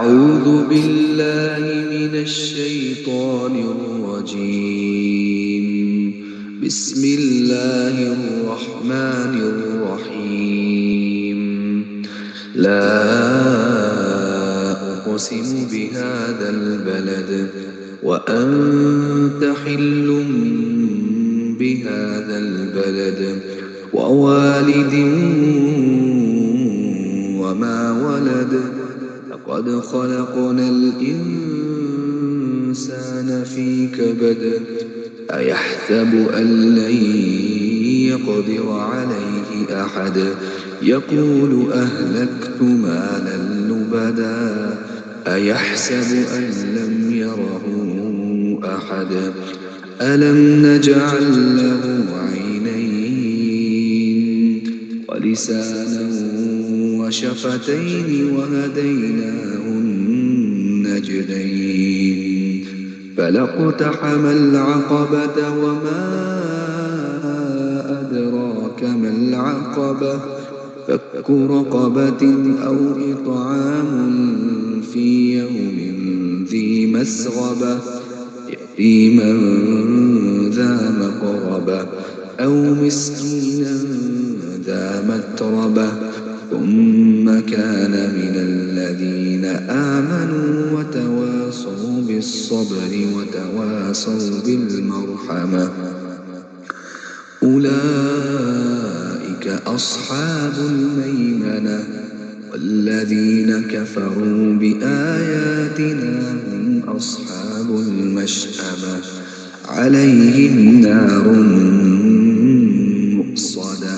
أعوذ بالله من الشيطان الرجيم. بسم الله الرحمن الرحيم. لا أقسم بهذا البلد وأنت حل بهذا البلد ووالد وما ولد لقد خلقنا الإنسان في كبد أيحسب أن لن يقدر عليه أحد يقول أهلكت مالا لبدا أيحسب أن لم يره أحد ألم نجعل له عينين ولسانا وشفتين وهديناه النجدين فلاقتحم العقبة وما أدراك ما العقبة فك رقبة أو إطعام في يوم ذي مسغبة يتيما ذا مقربة أو مسكينا ذا متربة ثم كان من الذين آمنوا وتواصوا بالصبر وتواصوا بالمرحمة أولئك أصحاب الميمنة والذين كفروا بآياتنا هم أصحاب المشأمة عليهم نار مؤصدة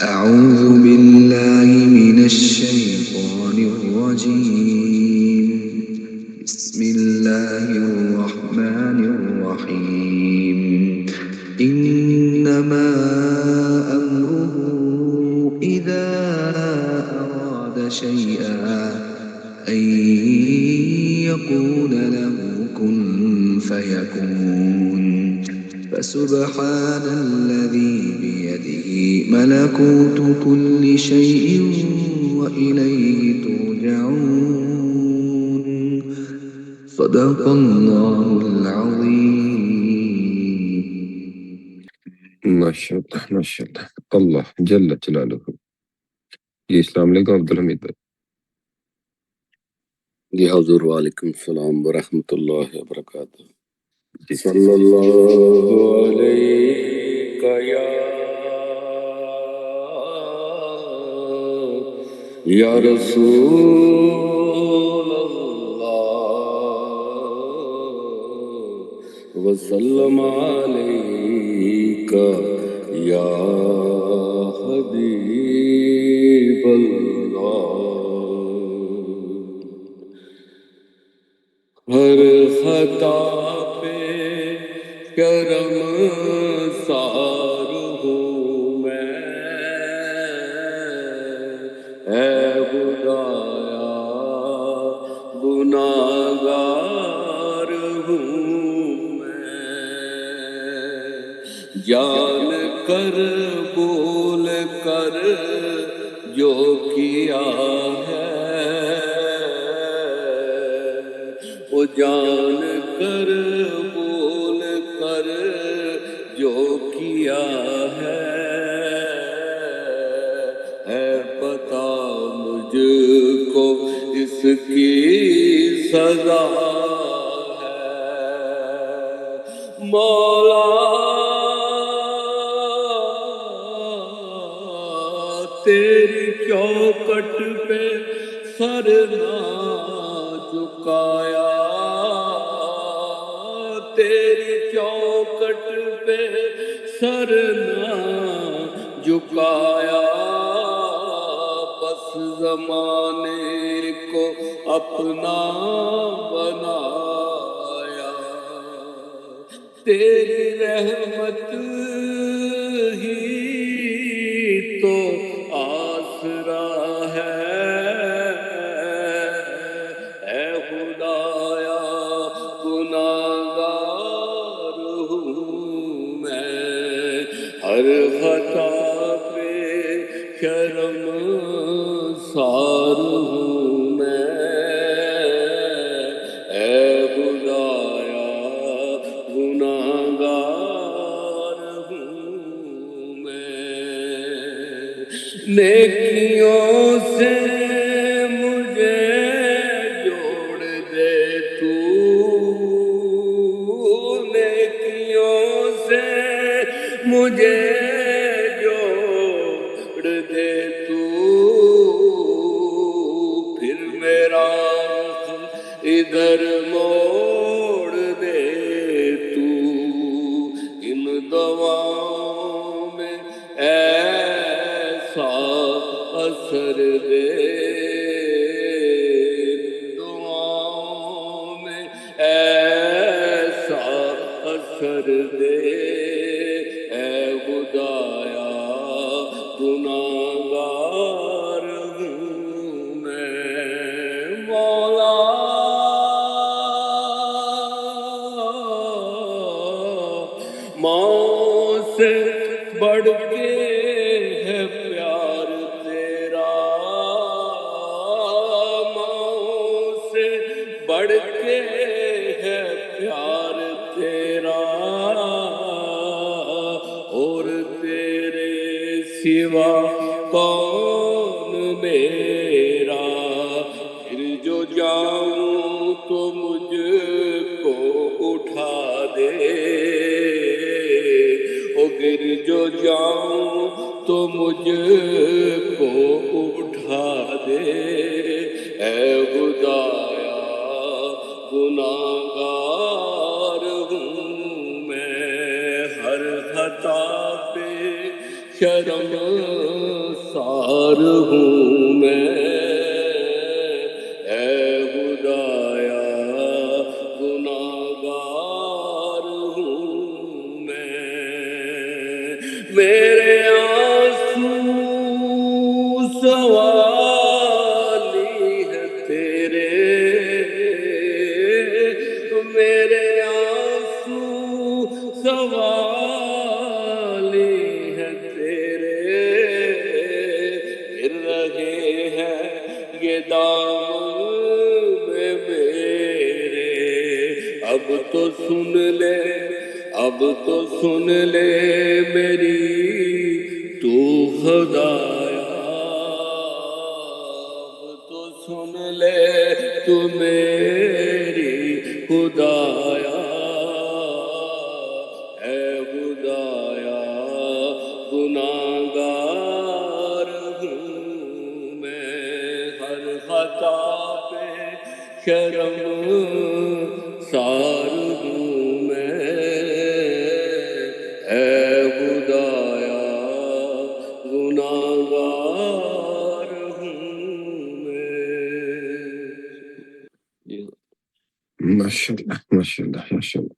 أعوذ بالله من الشيطان الرجيم. بسم الله الرحمن الرحيم. إنما أمره إذا أراد شيئا أن يقول له كن فيكون فسبحان الذي بيده ملكوت كل شيء وإليه ترجعون. صدق الله العظيم. ماشاء اللہ ماشاء اللہ. اللہ جل جلالہ. جی السلام علیکم عبد الحمید بھائی. جی حضور وعلیکم السلام ورحمۃ اللہ وبرکاتہ. صلی اللہ علیہ یا رسول اللہ وسلم علیک یا حبیب اللہ. ہر خطا پہ کرم سار ہوں میں اے خدایا گناہگار ہوں میں. جان کر بول کر جو کیا ہے وہ جان کر بول کر جو کیا ہے پتا مجھ کو اس کی سزا ہے. مولا تیری چوکٹ پہ سر نہ جھکایا تیری چوکٹ پہ سر نہ جھکایا بس زمانے کو اپنا بنایا. تیری رحمت ہی تو آسرا ہے اے خدایا گناہگار ہوں میں. ہر خطا پہ کرم سار ہوں میں کدھر موڑ دے تو ان دعاؤں میں ایسا اثر دے، دعاؤں میں ایسا اثر دے، اے خدایا گناہگار ہوں میں، مولا ماں سے بڑھ کے ہے پیار تیرا، ماں سے بڑھ کے ہے پیار تیرا، اور تیرے سوا کون میرا، پھر جو جاؤں تو مجھ کو اٹھا دے، او گر جو جاؤں تو مجھ کو اٹھا دے، اے خدایا گناہگار ہوں میں، ہر خطا پہ شرم سار ہوں میں، اے خدایا گناہگار ہوں میں، میرے آنسو سوالی ہے تیرے، میرے آنسو سوالی ہے تیرے، گر رہے ہیں یہ دامن میں میرے، اب تو سن لے، اب تو سن لے میری تو خدایا، اب تو سن لے تو میری خدایا، اے خدایا گناہگار ہوں میں، ہر خطا پہ شرم سار ہوں میں، اے خدایا گناہگار ہوں میں۔ ماشاءاللہ ماشاءاللہ ماشاءاللہ۔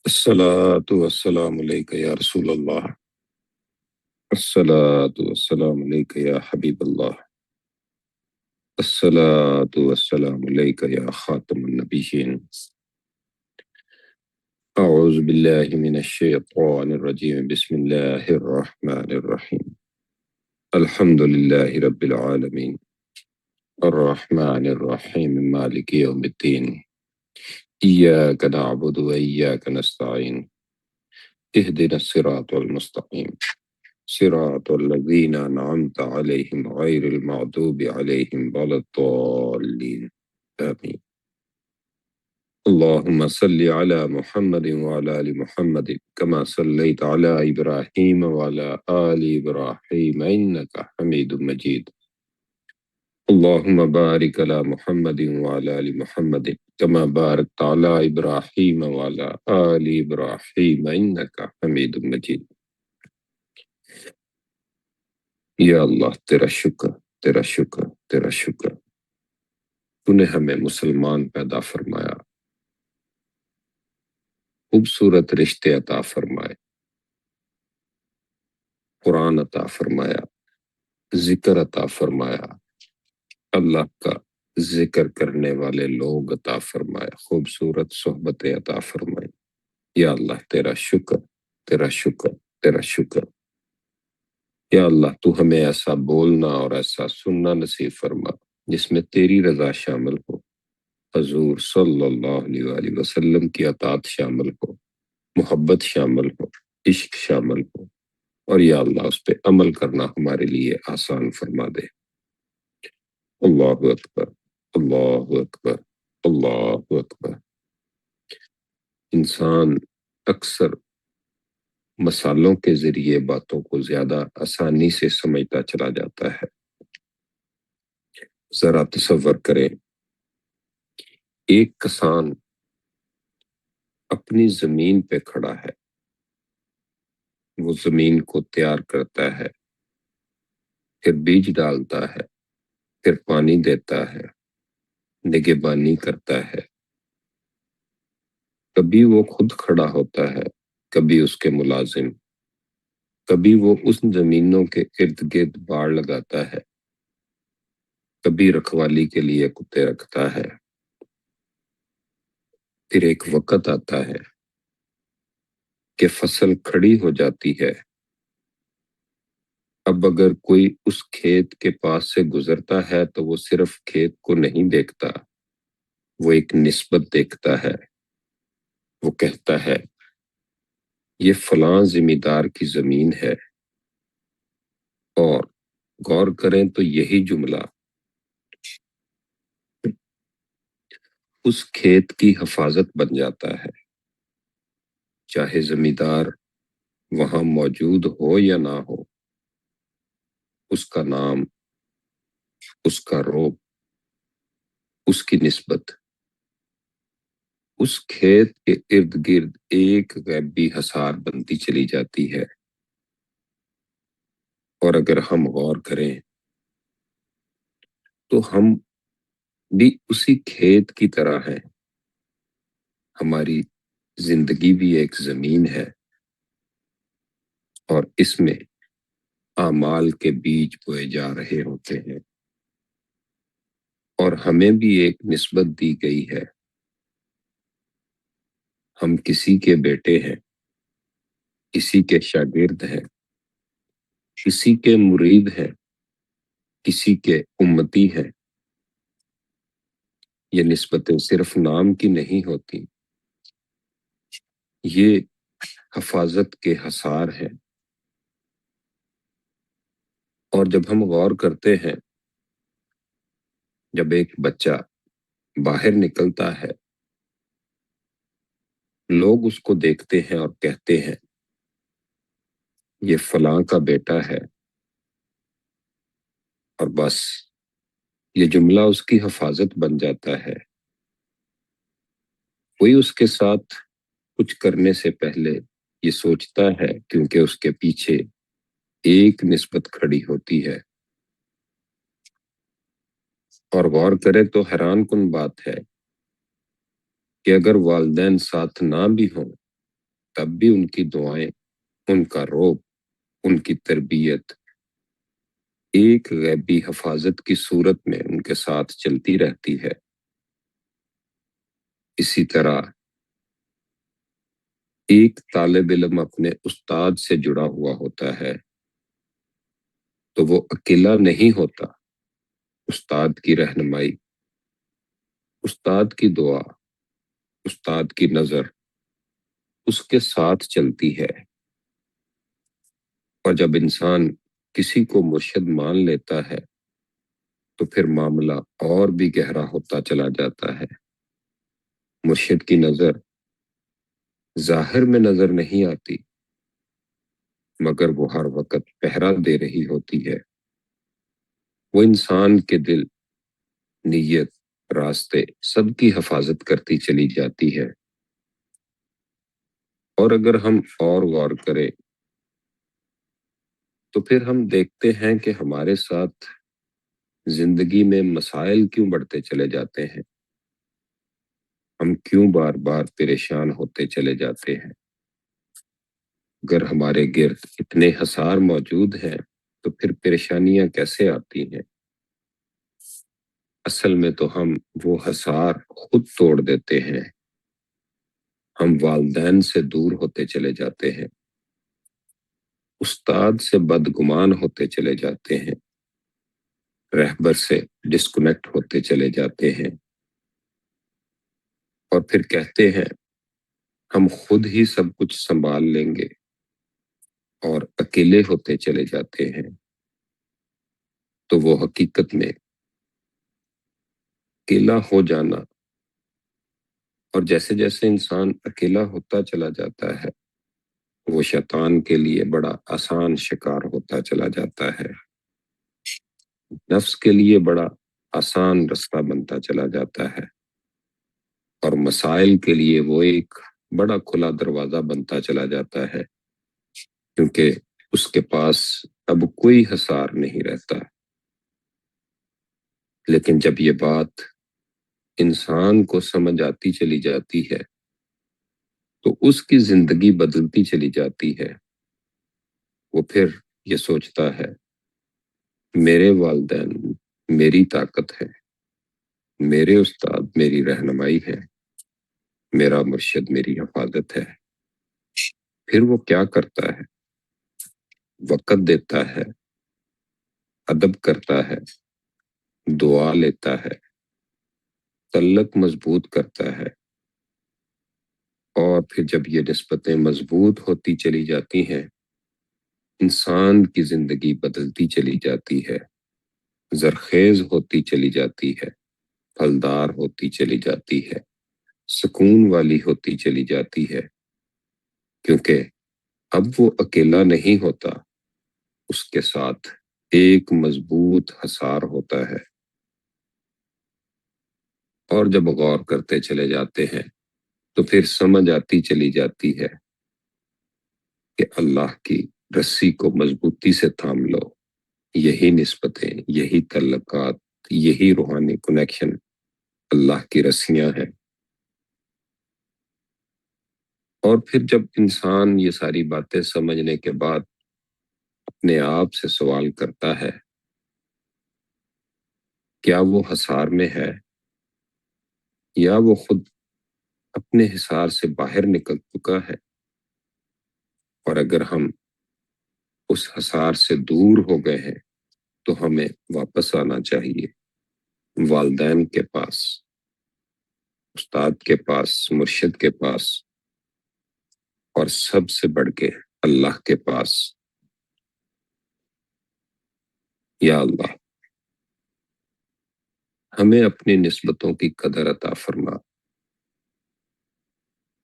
الصلاۃ والسلام علیک یا رسول اللہ، الصلاۃ والسلام علیک یا حبیب اللہ، الصلاۃ والسلام علیک یا خاتم النبیین۔ اعوذ باللہ من الشیطان الرجیم، بسم اللہ الرحمن الرحیم، الحمد للہ رب العالمین، الرحمن الرحیم، مالک یوم الدین، ایاک نعبد و ایاک نستعین، اہدنا الصراط المستقیم، صراط الذین انعمت علیہم غیر المغضوب علیہم ولا الضالین، آمین۔ اللہم صلی علی محمد وعلی آل محمد کما صلیت علی ابراہیم وعلی آل ابراہیم انک حمید مجید، اللہم بارک علی محمد وعلی آل محمد کما بارکت علی ابراہیم وعلی آل ابراہیم انک حمید مجید۔ یا اللہ تیرا شکر، تیرا شکر، تیرا شکر، تو نے ہمیں مسلمان پیدا فرمایا، خوبصورت رشتے عطا فرمائے، قرآن عطا فرمایا، ذکر عطا فرمایا، اللہ کا ذکر کرنے والے لوگ عطا فرمایا، خوبصورت صحبتیں عطا فرمائی۔ یا اللہ تیرا شکر، تیرا شکر، تیرا شکر۔ یا اللہ تو ہمیں ایسا بولنا اور ایسا سننا نصیب فرما جس میں تیری رضا شامل ہو، حضور صلی اللہ علیہ وآلہ وسلم کی اطاعت شامل ہو، محبت شامل ہو، عشق شامل ہو، اور یا اللہ اس پہ عمل کرنا ہمارے لیے آسان فرما دے۔ اللہ اکبر، اللہ اکبر، اللہ اکبر۔ انسان اکثر مثالوں کے ذریعے باتوں کو زیادہ آسانی سے سمجھتا چلا جاتا ہے۔ ذرا تصور کریں ایک کسان اپنی زمین پہ کھڑا ہے، وہ زمین کو تیار کرتا ہے، پھر بیج ڈالتا ہے، پھر پانی دیتا ہے، نگہبانی کرتا ہے۔ کبھی وہ خود کھڑا ہوتا ہے، کبھی اس کے ملازم، کبھی وہ اس زمینوں کے ارد گرد باڑ لگاتا ہے، کبھی رکھوالی کے لیے کتے رکھتا ہے۔ پھر ایک وقت آتا ہے کہ فصل کھڑی ہو جاتی ہے۔ اب اگر کوئی اس کھیت کے پاس سے گزرتا ہے تو وہ صرف کھیت کو نہیں دیکھتا، وہ ایک نسبت دیکھتا ہے۔ وہ کہتا ہے یہ فلاں ذمہ دار کی زمین ہے، اور غور کریں تو یہی جملہ اس کھیت کی حفاظت بن جاتا ہے، چاہے زمیندار وہاں موجود ہو یا نہ ہو۔ اس کا نام، اس کا رعب، اس کی نسبت اس کھیت کے ارد گرد ایک غیبی حصار بنتی چلی جاتی ہے۔ اور اگر ہم غور کریں تو ہم بھی اسی کھیت کی طرح ہیں۔ ہماری زندگی بھی ایک زمین ہے، اور اس میں اعمال کے بیج بوئے جا رہے ہوتے ہیں، اور ہمیں بھی ایک نسبت دی گئی ہے۔ ہم کسی کے بیٹے ہیں، کسی کے شاگرد ہیں، کسی کے مرید ہیں، کسی کے امتی ہیں۔ یہ نسبتیں صرف نام کی نہیں ہوتی، یہ حفاظت کے حصار ہیں۔ اور جب ہم غور کرتے ہیں، جب ایک بچہ باہر نکلتا ہے، لوگ اس کو دیکھتے ہیں اور کہتے ہیں یہ فلاں کا بیٹا ہے، اور بس یہ جملہ اس کی حفاظت بن جاتا ہے۔ کوئی اس کے ساتھ کچھ کرنے سے پہلے یہ سوچتا ہے، کیونکہ اس کے پیچھے ایک نسبت کھڑی ہوتی ہے۔ اور غور کرے تو حیران کن بات ہے کہ اگر والدین ساتھ نہ بھی ہوں، تب بھی ان کی دعائیں، ان کا رعب، ان کی تربیت ایک غیبی حفاظت کی صورت میں ان کے ساتھ چلتی رہتی ہے۔ اسی طرح ایک طالب علم اپنے استاد سے جڑا ہوا ہوتا ہے تو وہ اکیلا نہیں ہوتا۔ استاد کی رہنمائی، استاد کی دعا، استاد کی نظر اس کے ساتھ چلتی ہے۔ اور جب انسان کسی کو مرشد مان لیتا ہے تو پھر معاملہ اور بھی گہرا ہوتا چلا جاتا ہے۔ مرشد کی نظر ظاہر میں نظر نہیں آتی، مگر وہ ہر وقت پہرا دے رہی ہوتی ہے۔ وہ انسان کے دل، نیت، راستے سب کی حفاظت کرتی چلی جاتی ہے۔ اور اگر ہم اور غور کریں تو پھر ہم دیکھتے ہیں کہ ہمارے ساتھ زندگی میں مسائل کیوں بڑھتے چلے جاتے ہیں، ہم کیوں بار بار پریشان ہوتے چلے جاتے ہیں۔ اگر ہمارے گرد اتنے حصار موجود ہیں تو پھر پریشانیاں کیسے آتی ہیں؟ اصل میں تو ہم وہ حصار خود توڑ دیتے ہیں۔ ہم والدین سے دور ہوتے چلے جاتے ہیں، استاد سے بدگمان ہوتے چلے جاتے ہیں، رہبر سے ڈسکنیکٹ ہوتے چلے جاتے ہیں، اور پھر کہتے ہیں ہم خود ہی سب کچھ سنبھال لیں گے، اور اکیلے ہوتے چلے جاتے ہیں۔ تو وہ حقیقت میں اکیلا ہو جانا، اور جیسے جیسے انسان اکیلا ہوتا چلا جاتا ہے، وہ شیطان کے لیے بڑا آسان شکار ہوتا چلا جاتا ہے، نفس کے لیے بڑا آسان رستہ بنتا چلا جاتا ہے۔ اور مسائل کے لیے وہ ایک بڑا کھلا دروازہ بنتا چلا جاتا ہے، کیونکہ اس کے پاس اب کوئی حصار نہیں رہتا۔ لیکن جب یہ بات انسان کو سمجھ آتی چلی جاتی ہے تو اس کی زندگی بدلتی چلی جاتی ہے۔ وہ پھر یہ سوچتا ہے میرے والدین میری طاقت ہے، میرے استاد میری رہنمائی ہے، میرا مرشد میری حفاظت ہے۔ پھر وہ کیا کرتا ہے؟ وقت دیتا ہے، ادب کرتا ہے، دعا لیتا ہے، تعلق مضبوط کرتا ہے، اور پھر جب یہ نسبتیں مضبوط ہوتی چلی جاتی ہیں، انسان کی زندگی بدلتی چلی جاتی ہے، زرخیز ہوتی چلی جاتی ہے، پھلدار ہوتی چلی جاتی ہے، سکون والی ہوتی چلی جاتی ہے، کیونکہ اب وہ اکیلا نہیں ہوتا، اس کے ساتھ ایک مضبوط حصار ہوتا ہے۔ اور جب غور کرتے چلے جاتے ہیں تو پھر سمجھ آتی چلی جاتی ہے کہ اللہ کی رسی کو مضبوطی سے تھام لو، یہی نسبتیں، یہی تعلقات، یہی روحانی کنیکشن اللہ کی رسیاں ہیں۔ اور پھر جب انسان یہ ساری باتیں سمجھنے کے بعد اپنے آپ سے سوال کرتا ہے کیا وہ حصار میں ہے یا وہ خود اپنے حصار سے باہر نکل چکا ہے، اور اگر ہم اس حصار سے دور ہو گئے ہیں تو ہمیں واپس آنا چاہیے والدین کے پاس، استاد کے پاس، مرشد کے پاس، اور سب سے بڑھ کے اللہ کے پاس۔ یا اللہ ہمیں اپنی نسبتوں کی قدر عطا فرما،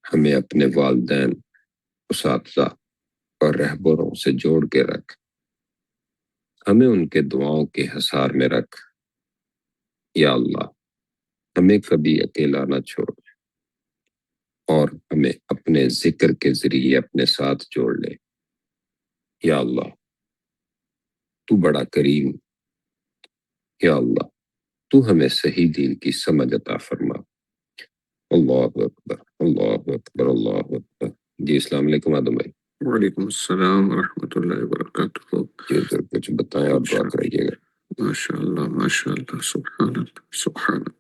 ہمیں اپنے والدین، اساتذہ اور رہبروں سے جوڑ کے رکھ، ہمیں ان کے دعاؤں کے حصار میں رکھ۔ یا اللہ ہمیں کبھی اکیلا نہ چھوڑ، اور ہمیں اپنے ذکر کے ذریعے اپنے ساتھ جوڑ لے۔ یا اللہ تو بڑا کریم، یا اللہ تو ہمیں صحیح دین کی سمجھ عطا فرما۔ اللہ اکبر، اللہ اکبر، اللہ اکبر۔ جی السلام علیکم آدم بھائی۔ وعلیکم السلام ورحمۃ اللہ وبرکاتہ۔ جی ذرا کچھ بتائیں اور دعا کرائیے گا۔ ماشاء اللہ ماشاء اللہ، سبحان اللہ سبحان اللہ۔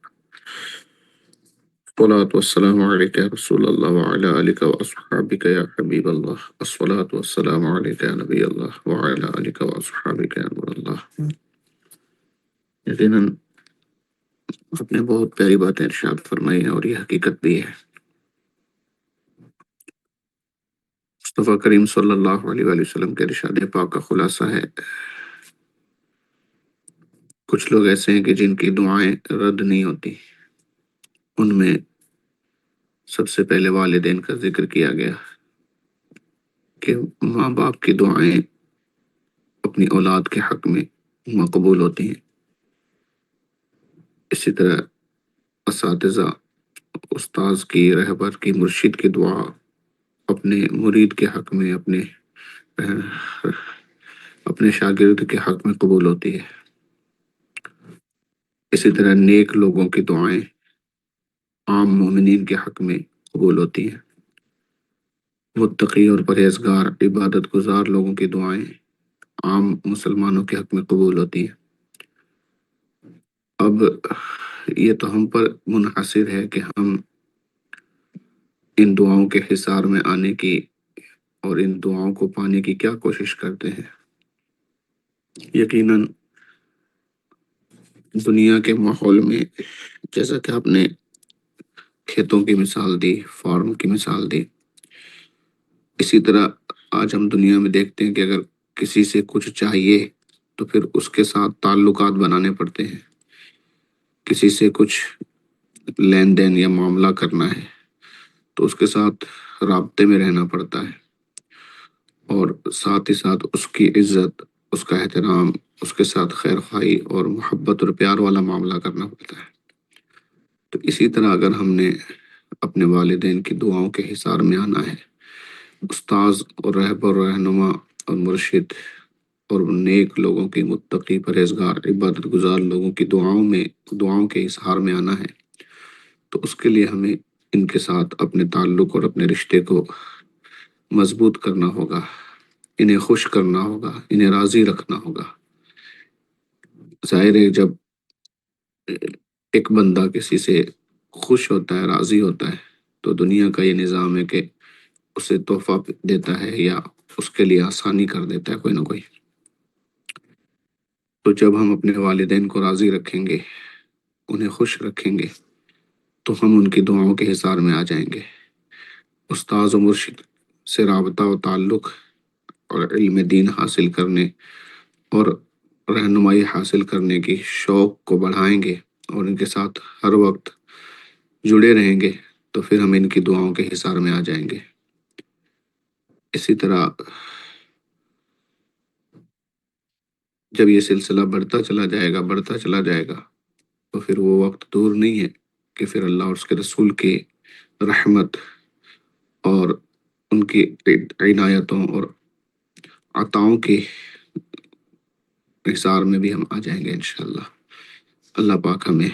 الصلاۃ والسلام علیک یا رسول اللہ وعلی آلک واصحابک یا حبیب اللہ، الصلاۃ والسلام علیک یا نبی اللہ وعلی آلک واصحابک یا نور اللہ۔ یقیناً آپ نے بہت پیاری باتیں ارشاد فرمائی ہیں، اور یہ حقیقت بھی ہے۔ مصطفیٰ کریم صلی اللہ علیہ وآلہ وسلم کے ارشاد پاک کا خلاصہ ہے، کچھ لوگ ایسے ہیں کہ جن کی دعائیں رد نہیں ہوتی۔ ان میں سب سے پہلے والدین کا ذکر کیا گیا کہ ماں باپ کی دعائیں اپنی اولاد کے حق میں مقبول ہوتی ہیں۔ اسی طرح اساتذہ، استاذ کی، رہبر کی، مرشد کی دعا اپنے مرید کے حق میں، اپنے شاگرد کے حق میں قبول ہوتی ہے۔ اسی طرح نیک لوگوں کی دعائیں عام مومنین کے حق میں قبول ہوتی ہیں۔ متقی اور پرہیزگار، عبادت گزار لوگوں کی دعائیں عام مسلمانوں کے حق میں قبول ہوتی ہیں۔ اب یہ تو ہم پر منحصر ہے کہ ہم ان دعاؤں کے حصار میں آنے کی اور ان دعاؤں کو پانے کی کیا کوشش کرتے ہیں۔ یقیناً دنیا کے ماحول میں، جیسا کہ آپ نے کھیتوں کی مثال دی، فارم کی مثال دی، اسی طرح آج ہم دنیا میں دیکھتے ہیں کہ اگر کسی سے کچھ چاہیے تو پھر اس کے ساتھ تعلقات بنانے پڑتے ہیں۔ کسی سے کچھ لین دین یا معاملہ کرنا ہے تو اس کے ساتھ رابطے میں رہنا پڑتا ہے، اور ساتھ ہی ساتھ اس کی عزت، اس کا احترام، اس کے ساتھ خیر خواہی اور محبت اور پیار والا معاملہ کرنا پڑتا ہے۔ تو اسی طرح اگر ہم نے اپنے والدین کی دعاؤں کے حصار میں آنا ہے، استاذ اور رہبر رہنما اور مرشد اور نیک لوگوں کی، متقی پرہیزگار عبادت گزار لوگوں کی دعاؤں کے اظہار میں آنا ہے، تو اس کے لیے ہمیں ان کے ساتھ اپنے تعلق اور اپنے رشتے کو مضبوط کرنا ہوگا، انہیں خوش کرنا ہوگا، انہیں راضی رکھنا ہوگا۔ ظاہر ہے جب ایک بندہ کسی سے خوش ہوتا ہے، راضی ہوتا ہے، تو دنیا کا یہ نظام ہے کہ اسے تحفہ دیتا ہے یا اس کے لیے آسانی کر دیتا ہے کوئی نہ کوئی۔ تو جب ہم اپنے والدین کو راضی رکھیں گے، انہیں خوش رکھیں گے، تو ہم ان کی دعاؤں کے حصار میں آ جائیں گے۔ استاذ و مرشد سے رابطہ و تعلق اور علم دین حاصل کرنے اور رہنمائی حاصل کرنے کی شوق کو بڑھائیں گے اور ان کے ساتھ ہر وقت جڑے رہیں گے، تو پھر ہم ان کی دعاؤں کے حصار میں آ جائیں گے۔ اسی طرح جب یہ سلسلہ بڑھتا چلا جائے گا تو پھر وہ وقت دور نہیں ہے کہ پھر اللہ اور اس کے رسول کی رحمت اور ان کی عنایتوں اور عطاؤں کے حصار میں بھی ہم آ جائیں گے انشاءاللہ۔ اللہ پاک ہمیں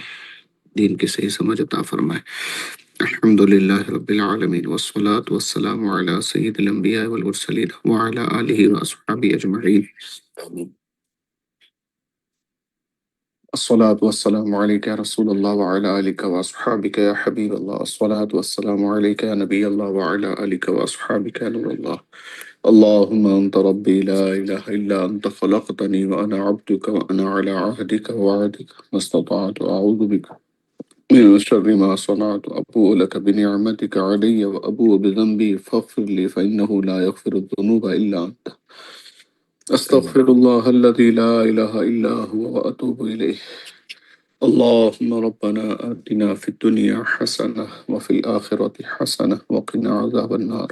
دین کی صحیح سمجھ عطا فرمائے۔ الحمدللہ رب العالمین والصلاة والسلام علی سید الانبیاء والمرسلین وعلی آلہ واصحابہ اجمعین۔ الصلاة والسلام عليك يا رسول الله وعلى آلك وأصحابك يا حبيب الله، الصلاة والسلام عليك يا نبي الله وعلى آلك وأصحابك يا نور الله. اللهم أنت ربي لا إله إلا أنت، خلقتني وأنا عبدك وأنا على عهدك ووعدك ما استطعت، أعوذ بك من شر ما صنعت، أبوء لك بنعمتك علي وأبوء بذنبي فاغفر لي فإنه لا يغفر الذنوب إلا أنت. أستغفر الله الذي لا إله إلا هو وأتوب إليه. اللهم ربنا آتنا في الدنيا حسنة وفي الآخرة حسنة وقنا عذاب النار.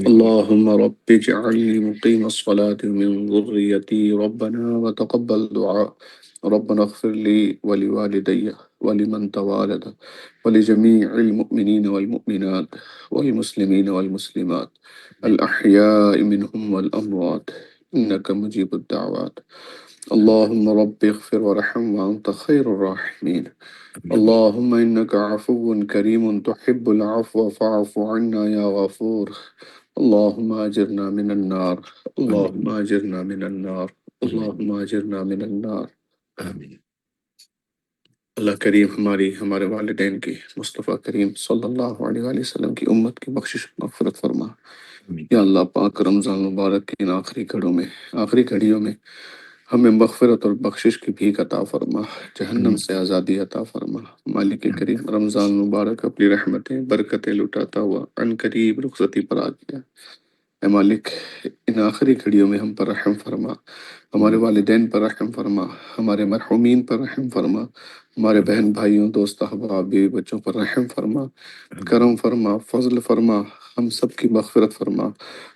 اللهم رب اجعلني مقيم الصلاة من ذريتي ربنا وتقبل دعاء. ربنا اغفر لي ولوالدي ولمن توالد ولجميع المؤمنين والمؤمنات والمسلمين والمسلمات الأحياء منهم والأموات إنك مجيب الدعوات. اللهم رب اغفر وارحم وأنت خير الراحمين. اللهم إنك عفو كريم تحب العفو فاعف عنا يا غفور. اللهم أجرنا من النار، اللهم أجرنا من النار، اللهم أجرنا من النار. آمین۔ اللہ کریم ہمارے والدین کی، مصطفیٰ کریم صلی اللہ علیہ وآلہ وسلم کی امت کی بخشش مغفرت فرما۔ یا اللہ پاک رمضان مبارک کے ان آخری گھڑیوں میں ہمیں مغفرت اور بخشش کی بھیک عطا فرما، جہنم سے آزادی عطا فرما۔ مالک کریم رمضان مبارک اپنی رحمتیں برکتیں لٹاتا ہوا عن قریب رخصتی پر آ گیا۔ اے مالک ان آخری گھڑیوں میں ہم پر رحم فرما، ہمارے والدین پر رحم فرما، ہمارے مرحومین پر رحم فرما، ہمارے بہن بھائیوں دوست احباب بیوی بچوں پر رحم فرما، کرم فرما، فضل فرما، ہم سب کی مغفرت فرما،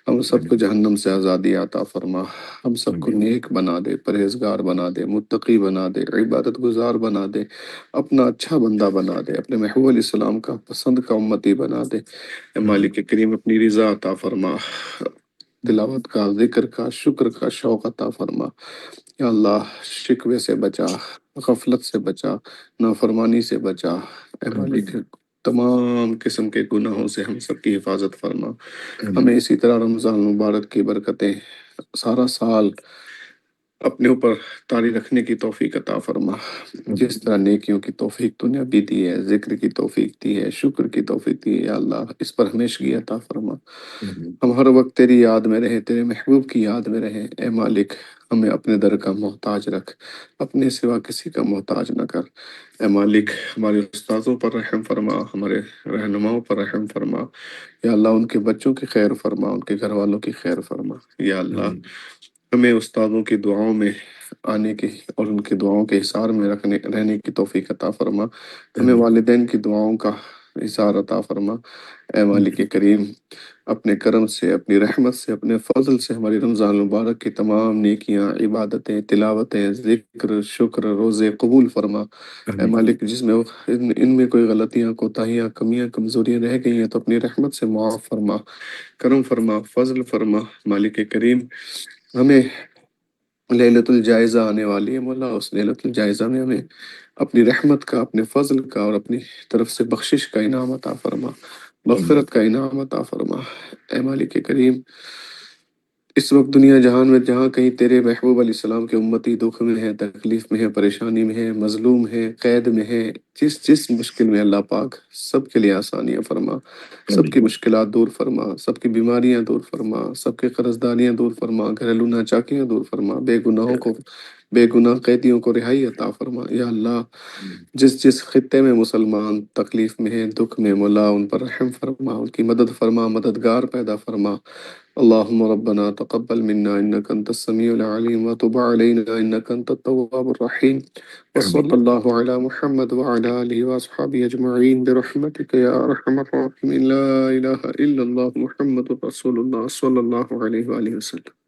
ہم سب کو جہنم سے آزادی عطا فرما، ہم سب کو نیک بنا دے، پرہیزگار بنا دے، متقی بنا دے، عبادت گزار بنا دے، اپنا اچھا بندہ بنا دے، اپنے محبوب علیہ السلام کا پسند کا امتی بنا دے۔ اے مالک کریم اپنی رضا عطا فرما، تلاوت کا، ذکر کا، شکر کا شوق عطا فرما۔ یا اللہ شکوے سے بچا، غفلت سے بچا، نافرمانی سے بچا۔ اے مالک تمام قسم کے گناہوں سے ہم سب کی حفاظت فرما۔ ہمیں اسی طرح رمضان مبارک کی برکتیں سارا سال اپنے اوپر طاری رکھنے کی توفیق عطا فرما، جس طرح نیکیوں کی توفیق تو نے ابھی دی ہے، ذکر کی توفیق دی ہے، شکر کی توفیق دی ہے، یا اللہ اس پر ہمیشگی عطا فرما۔ ہم ہر وقت تیری یاد میں رہیں، تیرے محبوب کی یاد میں رہیں۔ اے مالک ہمیں اپنے در کا محتاج رکھ، اپنے سوا کسی کا محتاج نہ کر۔ اے مالک ہمارے استاذوں پر رحم فرما، ہمارے رہنماؤں پر رحم فرما، یا اللہ ان کے بچوں کی خیر فرما، ان کے گھر والوں کی خیر فرما۔ یا اللہ ہمیں استادوں کی دعاؤں میں آنے کی اور ان کی دعاؤں کے حصار میں رہنے کی توفیق عطا فرما۔ ہمیں والدین کی دعاؤں کا اظہار عطا فرما۔ اے مالک کریم، اپنے کرم سے، اپنی رحمت سے، اپنے فضل سے ہماری رمضان المبارک کی تمام نیکیاں، عبادتیں، تلاوتیں، ذکر، شکر، روزے قبول فرما۔ اے مالک، جس میں ان میں کوئی غلطیاں، کوتاہیاں، کمیاں، کمزوریاں رہ گئی ہیں تو اپنی رحمت سے معاف فرما، کرم فرما، فضل فرما۔ مالک کریم، ہمیں لیلۃ الجائزہ آنے والی ہے مولا، اس لیلۃ الجائزہ میں ہمیں اپنی رحمت کا، اپنے فضل کا اور اپنی طرف سے بخشش کا انعام عطا فرما، مغفرت کا انعام عطا فرما۔ اے مالک کریم، اس وقت دنیا جہان میں جہاں کہیں تیرے محبوب علیہ السلام کے امتی دکھ میں ہے، تکلیف میں ہے، پریشانی میں ہے، مظلوم ہے، قید میں ہے، جس مشکل میں اللہ پاک سب کے لیے آسانیاں فرما، سب کی مشکلات دور فرما، سب کی بیماریاں دور فرما، سب کی قرضداریاں دور فرما، گھریلو ناچاکیاں دور فرما، بے گناہ قیدیوں کو رہائی عطا فرما۔ یا اللہ، جس خطے میں مسلمان تکلیف میں ہیں، دکھ میں، مولا ان پر رحم فرما، ان کی مدد فرما، مددگار پیدا فرما۔ اللهم ربنا تقبل منا إنك أنت السميع العليم وتب علينا إنك أنت التواب الرحيم، وصلى الله على محمد وعلى آله وأصحابه أجمعين برحمتك يا أرحم الراحمين، لا إله إلا الله محمد رسول الله صلى الله عليه وآله وسلم۔